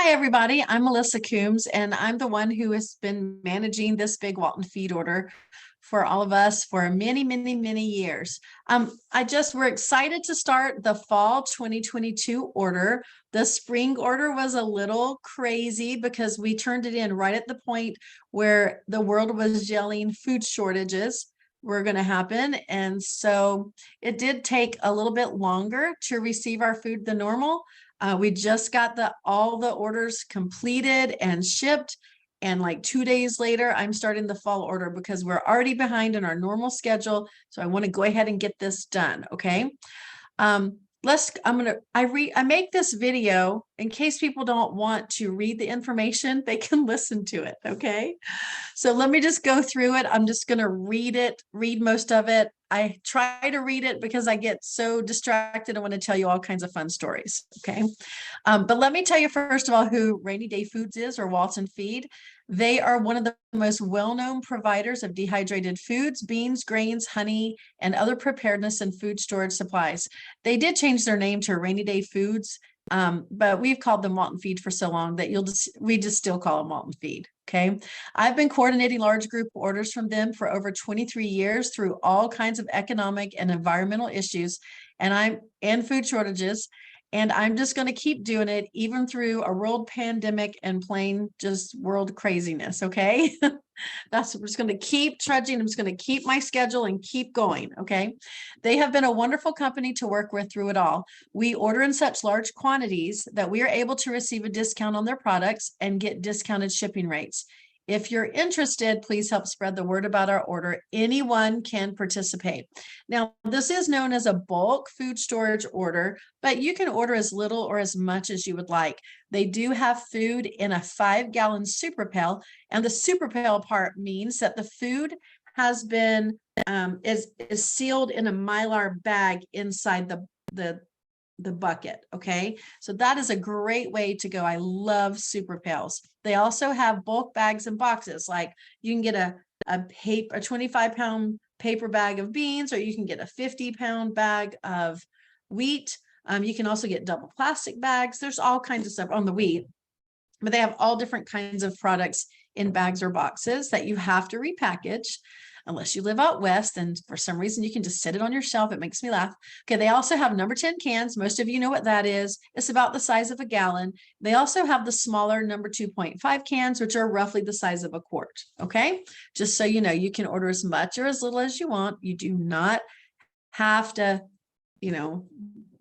Hi, everybody. I'm Melissa Coombs, and I'm the one who has been managing this big Walton feed order for all of us for many, many, many years. We're excited to start the fall 2022 order. The spring order was a little crazy because we turned it in right at the point where the world was yelling food shortages were going to happen. And so it did take a little bit longer to receive our food than normal. We just got all the orders completed and shipped. And like 2 days later, I'm starting the fall order because we're already behind in our normal schedule. So I want to go ahead and get this done. Okay. Um, I make this video in case people don't want to read the information, they can listen to it. Okay. So let me just go through it. I'm just going to read most of it. I try to read it because I get so distracted. I want to tell you all kinds of fun stories. Okay. But let me tell you, first of all, who Rainy Day Foods is, or Walton Feed. They are one of the most well-known providers of dehydrated foods, beans, grains, honey, and other preparedness and food storage supplies. They did change their name to Rainy Day Foods, but we've called them Walton Feed for so long that we just still call them Walton Feed. Okay. I've been coordinating large group orders from them for over 23 years through all kinds of economic and environmental issues and food shortages. And I'm just going to keep doing it even through a world pandemic and plain just world craziness. Okay. I'm just going to keep trudging. I'm just going to keep my schedule and keep going. Okay. They have been a wonderful company to work with through it all. We order in such large quantities that we are able to receive a discount on their products and get discounted shipping rates. If you're interested, please help spread the word about our order. Anyone can participate. Now, this is known as a bulk food storage order, but you can order as little or as much as you would like. They do have food in a 5-gallon super pail, and the super pail part means that the food has been is sealed in a Mylar bag inside the bucket. Okay. So that is a great way to go. I love super pails. They also have bulk bags and boxes. Like you can get a 25-pound paper bag of beans, or you can get a 50-pound bag of wheat. You can also get double plastic bags. There's all kinds of stuff on the wheat, but they have all different kinds of products in bags or boxes that you have to repackage. Unless you live out west, and for some reason you can just set it on your shelf. It makes me laugh. Okay, they also have number 10 cans. Most of you know what that is. It's about the size of a gallon. They also have the smaller number 2.5 cans, which are roughly the size of a quart. Okay, just so you know, you can order as much or as little as you want. You do not have to,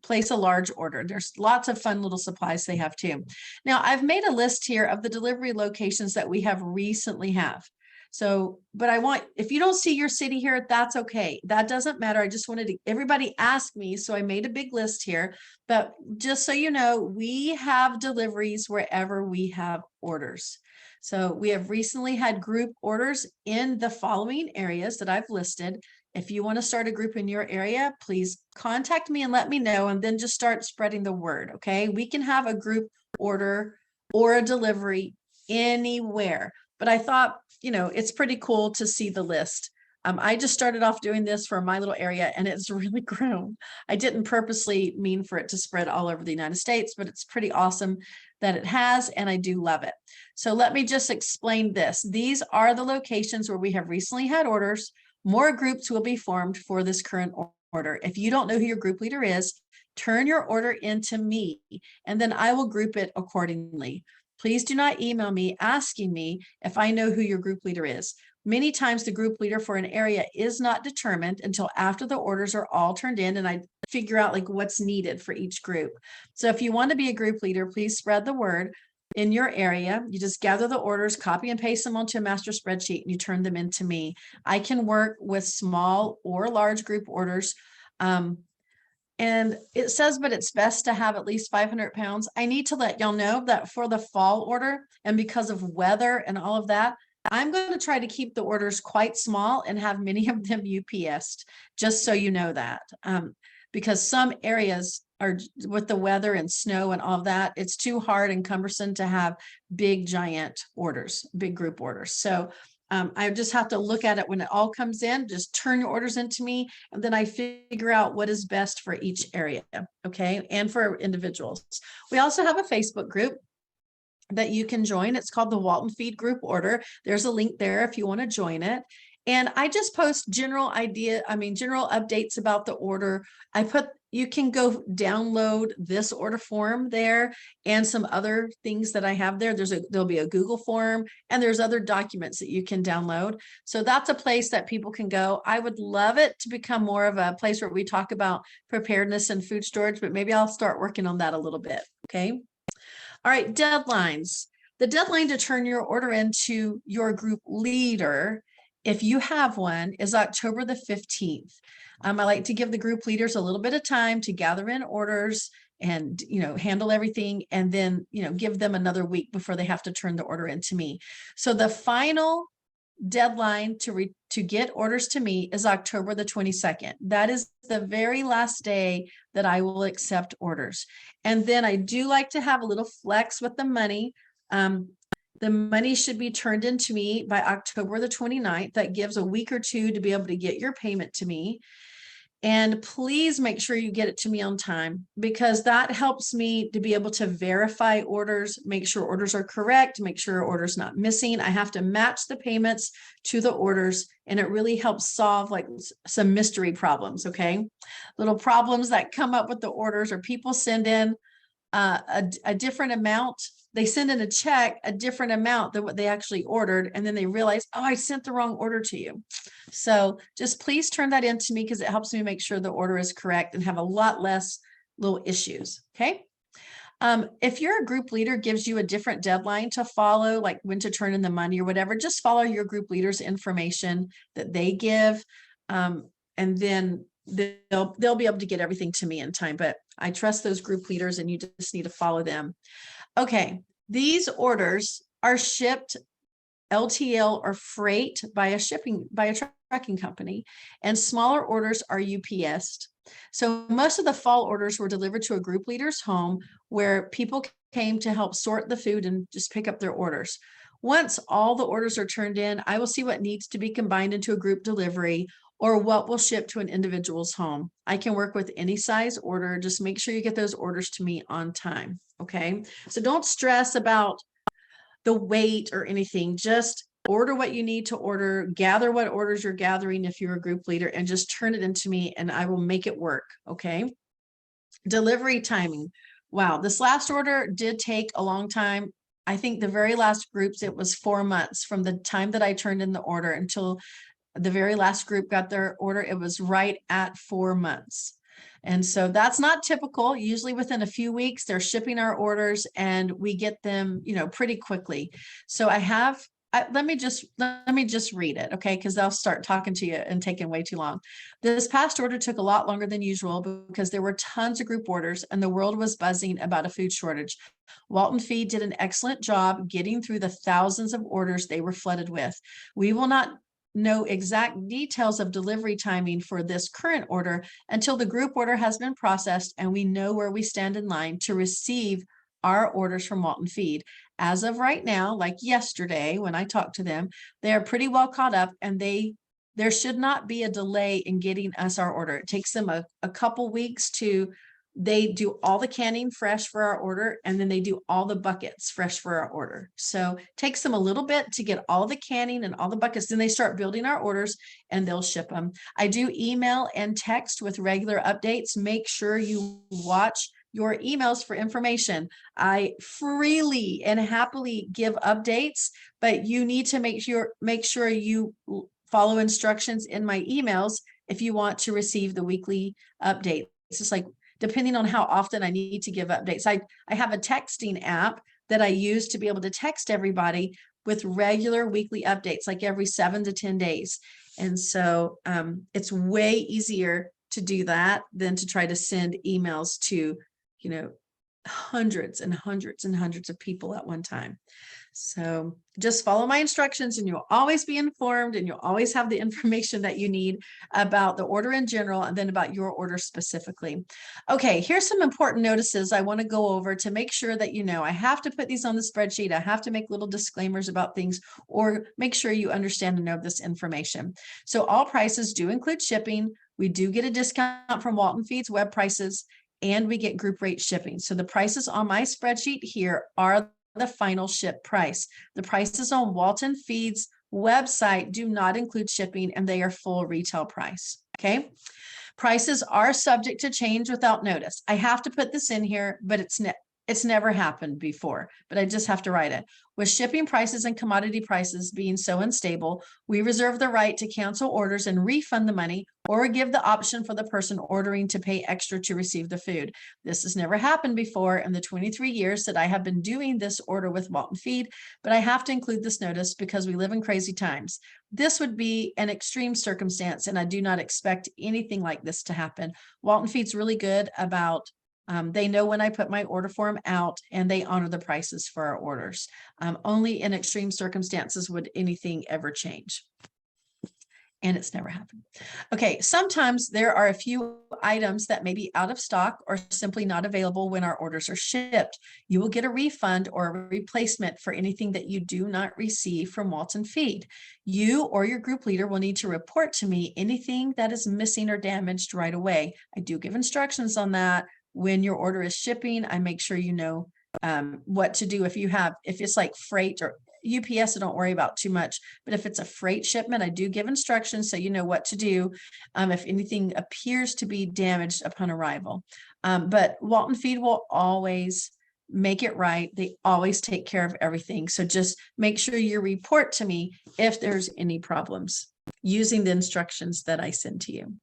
place a large order. There's lots of fun little supplies they have too. Now, I've made a list here of the delivery locations that we have recently have. So, but if you don't see your city here, that's okay. That doesn't matter. I just wanted everybody asked me, so I made a big list here. But just so you know, we have deliveries wherever we have orders. So we have recently had group orders in the following areas that I've listed. If you want to start a group in your area, please contact me and let me know, and then just start spreading the word. Okay. We can have a group order or a delivery anywhere. But I thought, it's pretty cool to see the list. I just started off doing this for my little area, and it's really grown. I didn't purposely mean for it to spread all over the United States, but it's pretty awesome that it has, and I do love it. So let me just explain this. These are the locations where we have recently had orders. More groups will be formed for this current order. If you don't know who your group leader is, turn your order into me, and then I will group it accordingly. Please do not email me asking me if I know who your group leader is. Many times the group leader for an area is not determined until after the orders are all turned in and I figure out like what's needed for each group. So if you want to be a group leader, please spread the word in your area. You just gather the orders, copy and paste them onto a master spreadsheet, and you turn them into me. I can work with small or large group orders. And it says, but it's best to have at least 500 pounds. I need to let y'all know that for the fall order, and because of weather and all of that, I'm going to try to keep the orders quite small and have many of them UPS'd, just so you know that. Because some areas are, with the weather and snow and all of that, it's too hard and cumbersome to have big, giant orders, big group orders. So I just have to look at it when it all comes in, just turn your orders into me, and then I figure out what is best for each area. Okay. And for individuals. We also have a Facebook group. that you can join. It's called the Walton Feed Group Order. There's a link there if you want to join it. And I just post general updates about the order. You can go download this order form there and some other things that I have there. There'll be a Google form, and there's other documents that you can download. So that's a place that people can go. I would love it to become more of a place where we talk about preparedness and food storage, but maybe I'll start working on that a little bit. Okay. All right. Deadlines. The deadline to turn your order into your group leader, if you have one, is October the 15th. I like to give the group leaders a little bit of time to gather in orders and, handle everything, and then, give them another week before they have to turn the order in to me. So the final deadline to get orders to me is October the 22nd. That is the very last day that I will accept orders. And then I do like to have a little flex with the money. The money should be turned into me by October the 29th. That gives a week or two to be able to get your payment to me. And please make sure you get it to me on time, because that helps me to be able to verify orders, make sure orders are correct, make sure orders not missing. I have to match the payments to the orders, and it really helps solve like some mystery problems. Okay. Little problems that come up with the orders, or people send in a different amount. They send in a check, a different amount than what they actually ordered. And then they realize, oh, I sent the wrong order to you. So just please turn that in to me, because it helps me make sure the order is correct and have a lot less little issues. Okay. If your group leader gives you a different deadline to follow, like when to turn in the money or whatever, just follow your group leader's information that they give. And then they'll be able to get everything to me in time. But I trust those group leaders, and you just need to follow them. Okay, these orders are shipped LTL or freight by a trucking company, and smaller orders are UPS. So most of the fall orders were delivered to a group leader's home, where people came to help sort the food and just pick up their orders. Once all the orders are turned in, I will see what needs to be combined into a group delivery, or what will ship to an individual's home. I can work with any size order. Just make sure you get those orders to me on time. Okay. So don't stress about the weight or anything. Just order what you need to order, gather what orders you're gathering if you're a group leader, and just turn it into me, and I will make it work. Okay. Delivery timing. Wow. This last order did take a long time. I think the very last groups, it was 4 months from the time that I turned in the order until the very last group got their order. It was right at 4 months. And so that's not typical. Usually within a few weeks, they're shipping our orders, and we get them, pretty quickly. So let me just read it. Okay. Cause they'll start talking to you and taking way too long. This past order took a lot longer than usual because there were tons of group orders and the world was buzzing about a food shortage. Walton Feed did an excellent job getting through the thousands of orders they were flooded with. We will not know exact details of delivery timing for this current order until the group order has been processed and we know where we stand in line to receive our orders from Walton Feed. As of right now, like yesterday when I talked to them, they are pretty well caught up, and there should not be a delay in getting us our order. It takes them a couple weeks they do all the canning fresh for our order, and then they do all the buckets fresh for our order. So it takes them a little bit to get all the canning and all the buckets. Then they start building our orders and they'll ship them. I do email and text with regular updates. Make sure you watch your emails for information. I freely and happily give updates, but you need to make sure you follow instructions in my emails if you want to receive the weekly updates. It's just like, depending on how often I need to give updates. I have a texting app that I use to be able to text everybody with regular weekly updates, like every 7 to 10 days. And so it's way easier to do that than to try to send emails to, hundreds and hundreds and hundreds of people at one time. So just follow my instructions and you'll always be informed, and you'll always have the information that you need about the order in general, and then about your order specifically. Okay, here's some important notices I want to go over to make sure that I have to put these on the spreadsheet. I have to make little disclaimers about things, or make sure you understand and know this information. So all prices do include shipping. We do get a discount from Walton Feed's web prices, and we get group rate shipping. So the prices on my spreadsheet here are the final ship price. The prices on Walton Feed's website do not include shipping, and they are full retail price. Okay. Prices are subject to change without notice. I have to put this in here, but it's never happened before, but I just have to write it. With shipping prices and commodity prices being so unstable, we reserve the right to cancel orders and refund the money, or give the option for the person ordering to pay extra to receive the food. This has never happened before in the 23 years that I have been doing this order with Walton Feed, but I have to include this notice because we live in crazy times. This would be an extreme circumstance, and I do not expect anything like this to happen. Walton Feed's really good about they know when I put my order form out, and they honor the prices for our orders. Only in extreme circumstances would anything ever change. And it's never happened. Okay, sometimes there are a few items that may be out of stock or simply not available when our orders are shipped. You will get a refund or a replacement for anything that you do not receive from Walton Feed. You or your group leader will need to report to me anything that is missing or damaged right away. I do give instructions on that. When your order is shipping, I make sure you know what to do. If it's like freight or UPS, I don't worry about too much, but if it's a freight shipment, I do give instructions so you know what to do if anything appears to be damaged upon arrival. But Walton Feed will always make it right. They always take care of everything. So just make sure you report to me if there's any problems using the instructions that I send to you.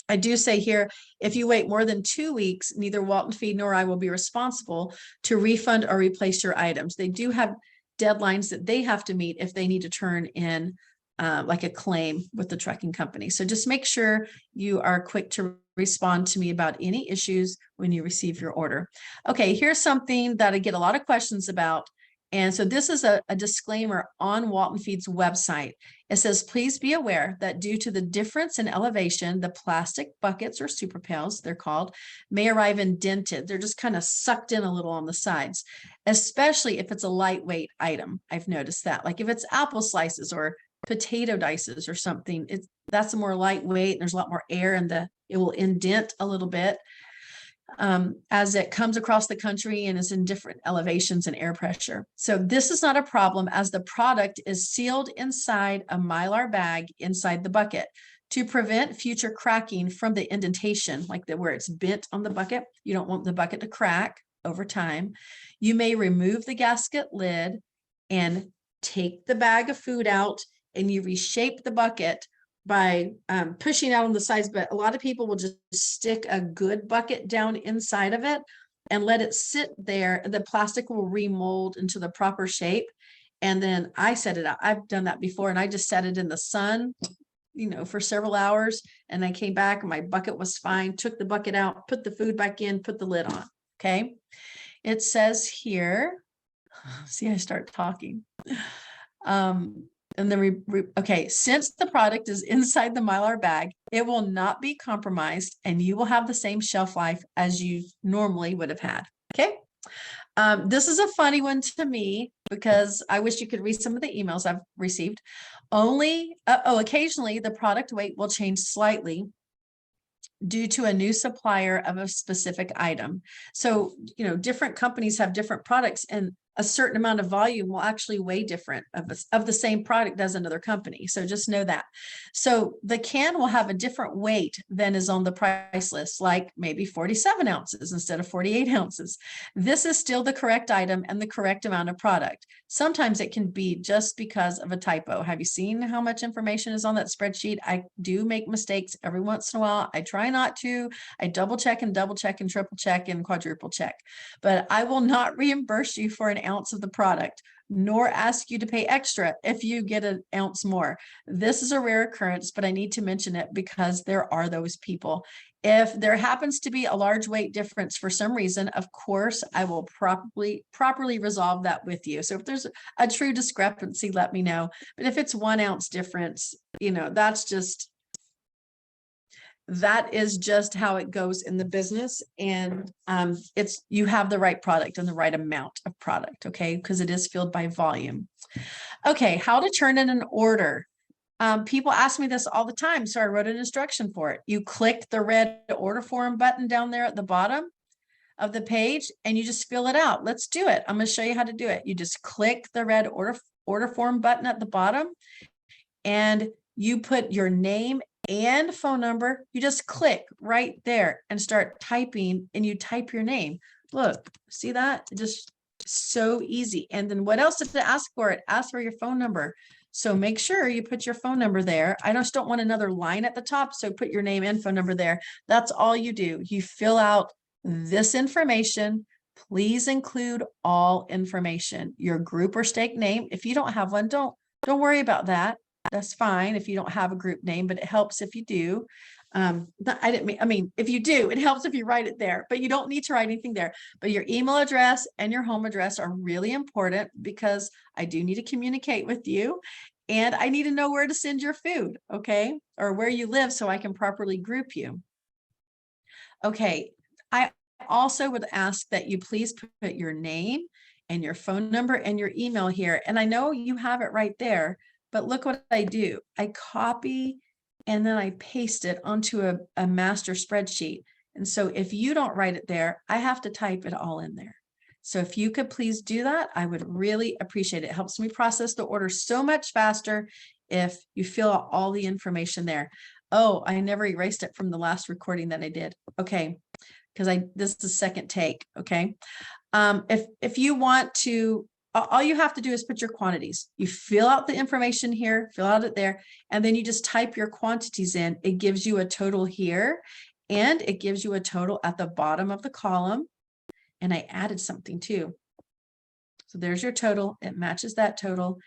I do say here, if you wait more than 2 weeks, neither Walton Feed nor I will be responsible to refund or replace your items. They do have deadlines that they have to meet if they need to turn in like a claim with the trucking company. So just make sure you are quick to respond to me about any issues when you receive your order. Okay, here's something that I get a lot of questions about. And so this is a disclaimer on Walton Feed's website. It says, please be aware that due to the difference in elevation, the plastic buckets, or super pails, they're called, may arrive indented. They're just kind of sucked in a little on the sides, especially if it's a lightweight item. I've noticed that. Like if it's apple slices or potato dices or something, that's a more lightweight, and there's a lot more air, and it will indent a little bit as it comes across the country and is in different elevations and air pressure. So this is not a problem, as the product is sealed inside a Mylar bag inside the bucket. To prevent future cracking from the indentation, like where it's bent on the bucket, you don't want the bucket to crack over time. You may remove the gasket lid and take the bag of food out, and you reshape the bucket by pushing out on the sides. But a lot of people will just stick a good bucket down inside of it and let it sit there, and the plastic will remold into the proper shape. And then I set it out. I've done that before, and I just set it in the sun, for several hours, and I came back and my bucket was fine. Took the bucket out, put the food back in, put the lid on. Okay, it says here, see, I start talking. And then okay, since the product is inside the Mylar bag, it will not be compromised, and you will have the same shelf life as you normally would have had. Okay. This is a funny one to me, because I wish you could read some of the emails I've received. Occasionally the product weight will change slightly due to a new supplier of a specific item. So, different companies have different products, and a certain amount of volume will actually weigh different of the same product as another company. So just know that. So the can will have a different weight than is on the price list, like maybe 47 ounces instead of 48 ounces. This is still the correct item and the correct amount of product. Sometimes it can be just because of a typo. Have you seen how much information is on that spreadsheet? I do make mistakes every once in a while. I try not to. I double check and triple check and quadruple check, but I will not reimburse you for an ounce of the product, nor ask you to pay extra if you get an ounce more. This is a rare occurrence, but I need to mention it because there are those people. If there happens to be a large weight difference for some reason, of course, I will properly resolve that with you. So if there's a true discrepancy, let me know. But if it's 1 ounce difference, that is just how it goes in the business. And you have the right product and the right amount of product, okay? Because it is filled by volume. Okay, how to turn in an order. People ask me this all the time, so I wrote an instruction for it. You click the red order form button down there at the bottom. of the page and you just fill it out. Let's do it. I'm going to show you how to do it. You just click the red order form button at the bottom and you put your name and phone number. You just click right there and start typing and you type your name. Look, see that? Just so easy. And then what else did it ask for? It asked for your phone number. So make sure you put your phone number there. I just don't want another line at the top. So put your name and phone number there. That's all you do. You fill out this information. Please include all information, your group or stake name. If you don't have one, don't worry about that. That's fine if you don't have a group name, but it helps if you do. I mean, if you do, it helps if you write it there, but you don't need to write anything there. But your email address and your home address are really important because I do need to communicate with you and I need to know where to send your food, okay? Or where you live so I can properly group you. Okay, I also would ask that you please put your name and your phone number and your email here. And I know you have it right there, but look what I do. I copy and then I paste it onto a master spreadsheet. And so if you don't write it there, I have to type it all in there. So if you could please do that, I would really appreciate it. It helps me process the order so much faster if you fill out all the information there. Oh, I never erased it from the last recording that I did. Okay, because this is the second take. Okay. If you want to, all you have to do is put your quantities. You fill out the information here, fill out it there, and then you just type your quantities in. It gives you a total here, and it gives you a total at the bottom of the column. And I added something too. So there's your total. It matches that total.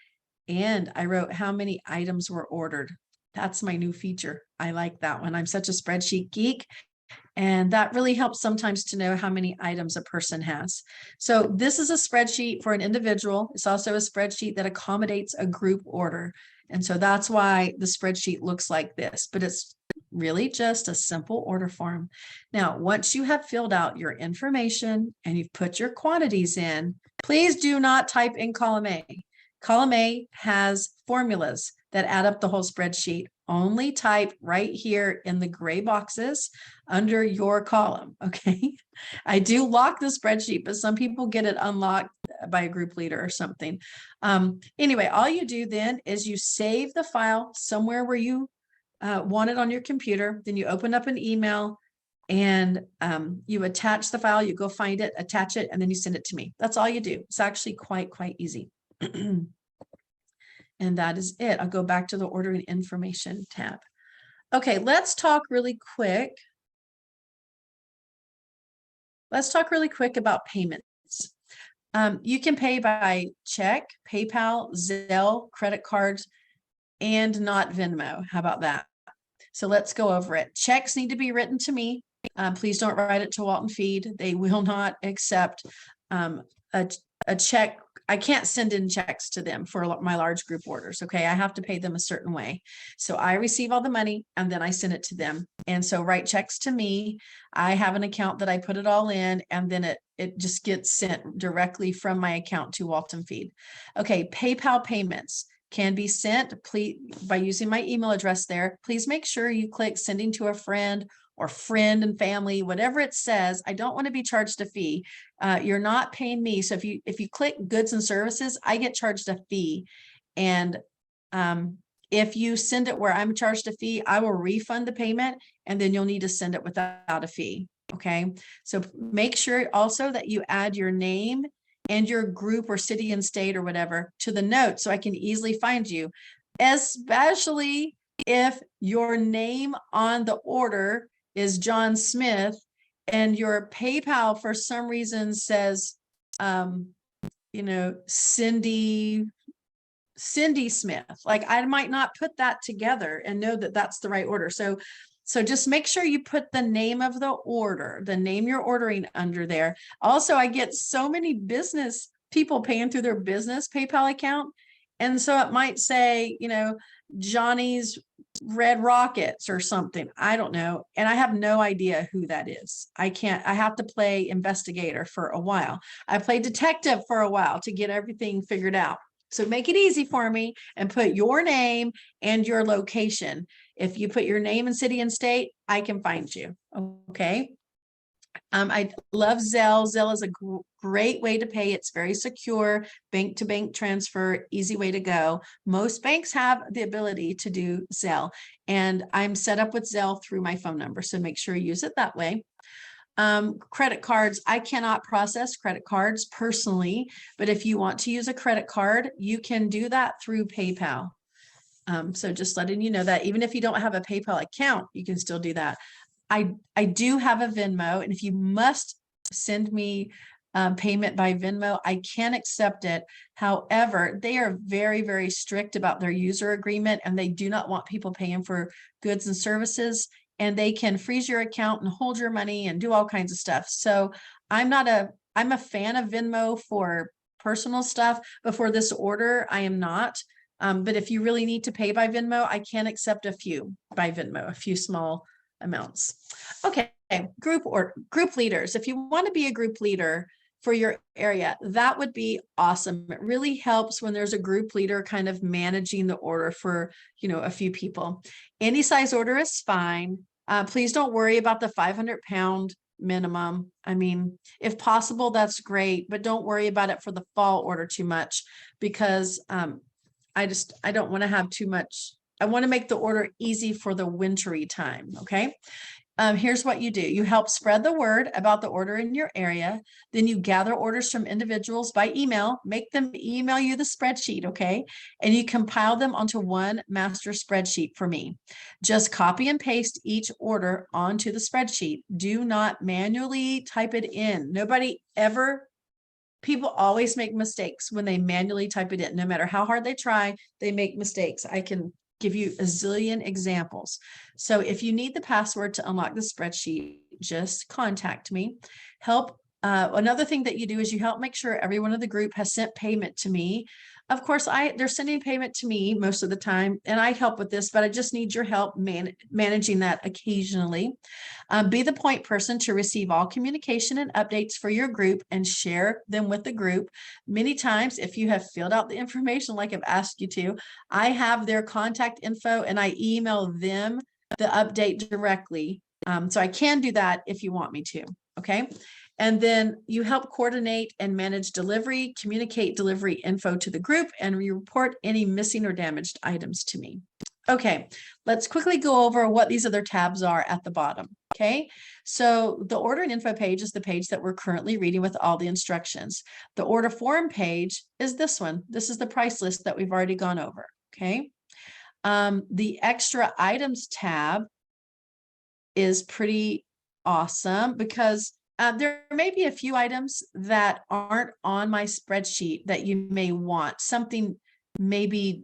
And I wrote how many items were ordered. That's my new feature. I like that one. I'm such a spreadsheet geek. And that really helps sometimes to know how many items a person has. So this is a spreadsheet for an individual. It's also a spreadsheet that accommodates a group order. And so that's why the spreadsheet looks like this, but it's really just a simple order form. Now, once you have filled out your information and you've put your quantities in, please do not type in column A. Column A has formulas that add up the whole spreadsheet. Only type right here in the gray boxes under your column, okay? I do lock the spreadsheet, but some people get it unlocked by a group leader or something. Anyway, all you do then is you save the file somewhere where you want it on your computer. Then you open up an email and you attach the file, you go find it, attach it, and then you send it to me. That's all you do. It's actually quite easy. And that is it. I'll go back to the ordering information tab. Okay, let's talk really quick. Let's talk really quick about payments. You can pay by check, PayPal, Zelle, credit cards, and not Venmo. How about that? So let's go over it. Checks need to be written to me. Please don't write it to Walton Feed. They will not accept a check. I can't send in checks to them for my large group orders. Okay. I have to pay them a certain way. So I receive all the money and then I send it to them. And so write checks to me. I have an account that I put it all in and then it just gets sent directly from my account to Walton Feed. Okay. PayPal payments can be sent by using my email address there. Please make sure you click sending to a friend or friend and family, whatever it says. I don't want to be charged a fee. You're not paying me. So if you click goods and services, I get charged a fee. And if you send it where I'm charged a fee, I will refund the payment and then you'll need to send it without a fee. Okay. So make sure also that you add your name and your group or city and state or whatever to the note so I can easily find you, especially if your name on the order is John Smith and your PayPal for some reason says, Cindy Smith. Like I might not put that together and know that that's the right order. So just make sure you put the name of the order, the name you're ordering under there. Also, I get so many business people paying through their business PayPal account. And so it might say, Johnny's Red Rockets or something. I don't know. And I have no idea who that is. I have to play investigator for a while. I played detective for a while to get everything figured out. So make it easy for me and put your name and your location. If you put your name and city and state, I can find you. Okay. I love Zelle. Zelle is a great way to pay. It's very secure, bank to bank transfer, easy way to go. Most banks have the ability to do Zelle, and I'm set up with Zelle through my phone number. So make sure you use it that way. Credit cards, I cannot process credit cards personally, but if you want to use a credit card, you can do that through PayPal. So just letting you know that even if you don't have a PayPal account, you can still do that. I do have a Venmo, and if you must send me payment by Venmo, I can accept it. However, they are very, very strict about their user agreement, and they do not want people paying for goods and services, and they can freeze your account and hold your money and do all kinds of stuff. So I'm a fan of Venmo for personal stuff, but for this order, I am not. But if you really need to pay by Venmo, I can accept a few by Venmo, a few small amounts. Okay, group leaders. If you want to be a group leader for your area, that would be awesome. It really helps when there's a group leader kind of managing the order for, a few people. Any size order is fine. Please don't worry about the 500-pound minimum. I mean, if possible, that's great, but don't worry about it for the fall order too much, because I don't want to have too much. I want to make the order easy for the wintry time. Okay. Here's what you do. You help spread the word about the order in your area. Then you gather orders from individuals by email, make them email you the spreadsheet. Okay. And you compile them onto one master spreadsheet for me. Just copy and paste each order onto the spreadsheet. Do not manually type it in. People always make mistakes when they manually type it in. No matter how hard they try, they make mistakes. I can give you a zillion examples. So if you need the password to unlock the spreadsheet, just contact me. Another thing that you do is you help make sure everyone in the group has sent payment to me. Of course, they're sending payment to me most of the time, and I help with this, but I just need your help managing that occasionally. Be the point person to receive all communication and updates for your group and share them with the group. Many times, if you have filled out the information like I've asked you to, I have their contact info and I email them the update directly. So I can do that if you want me to. Okay. And then you help coordinate and manage delivery, communicate delivery info to the group, and report any missing or damaged items to me. Okay, let's quickly go over what these other tabs are at the bottom. Okay, so the order and info page is the page that we're currently reading with all the instructions. The order form page is this one. This is the price list that we've already gone over. Okay, the extra items tab is pretty awesome because there may be a few items that aren't on my spreadsheet that you may want. Something maybe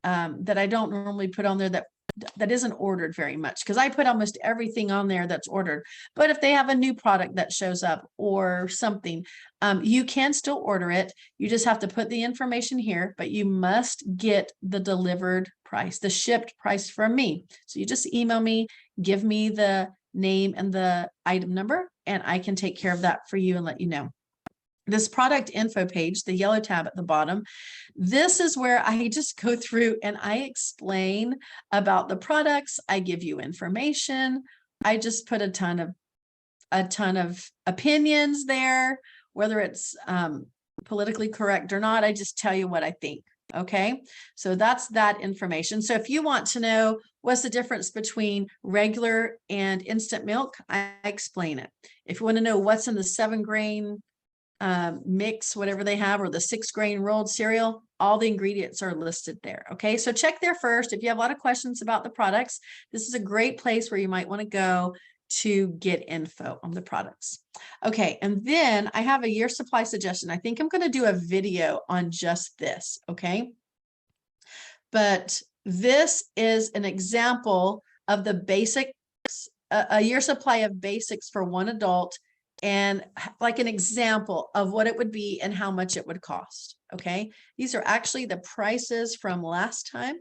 that I don't normally put on there that isn't ordered very much, because I put almost everything on there that's ordered. But if they have a new product that shows up or something, you can still order it. You just have to put the information here, but you must get the delivered price, the shipped price from me. So you just email me, give me the name and the item number, and I can take care of that for you and let you know. This product info page, the yellow tab at the bottom, this is where I just go through and I explain about the products. I give you information. I just put a ton of opinions there, whether it's politically correct or not. I just tell you what I think. Okay, so that's that information. So if you want to know what's the difference between regular and instant milk, I explain it. If you want to know what's in the 7-grain mix, whatever they have, or the 6-grain rolled cereal, all the ingredients are listed there. Okay, so check there first. If you have a lot of questions about the products, this is a great place where you might want to go to get info on the products. Okay, and then I have a year supply suggestion. I think I'm going to do a video on just this. Okay, but this is an example of the basics, a year supply of basics for one adult, and like an example of what it would be and how much it would cost. Okay, these are actually the prices from last time,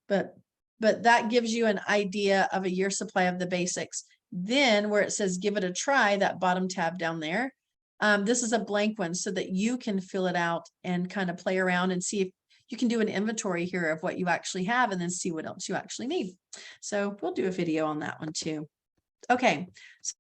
but that gives you an idea of a year supply of the basics. Then where it says give it a try, that bottom tab down there, this is a blank one so that you can fill it out and kind of play around and see if you can do an inventory here of what you actually have and then see what else you actually need. So we'll do a video on that one too. Okay,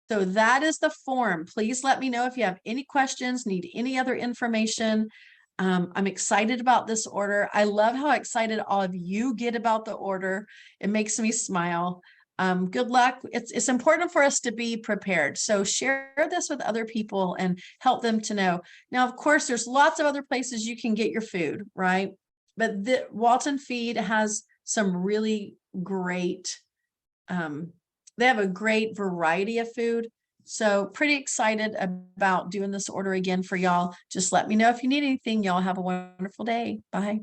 so that is the form. Please let me know if you have any questions, need any other information. I'm excited about this order. I love how excited all of you get about the order. It makes me smile. Good luck. It's important for us to be prepared. So share this with other people and help them to know. Now, of course, there's lots of other places you can get your food, right? But the Walton Feed has some really great, they have a great variety of food. So pretty excited about doing this order again for y'all. Just let me know if you need anything. Y'all have a wonderful day. Bye.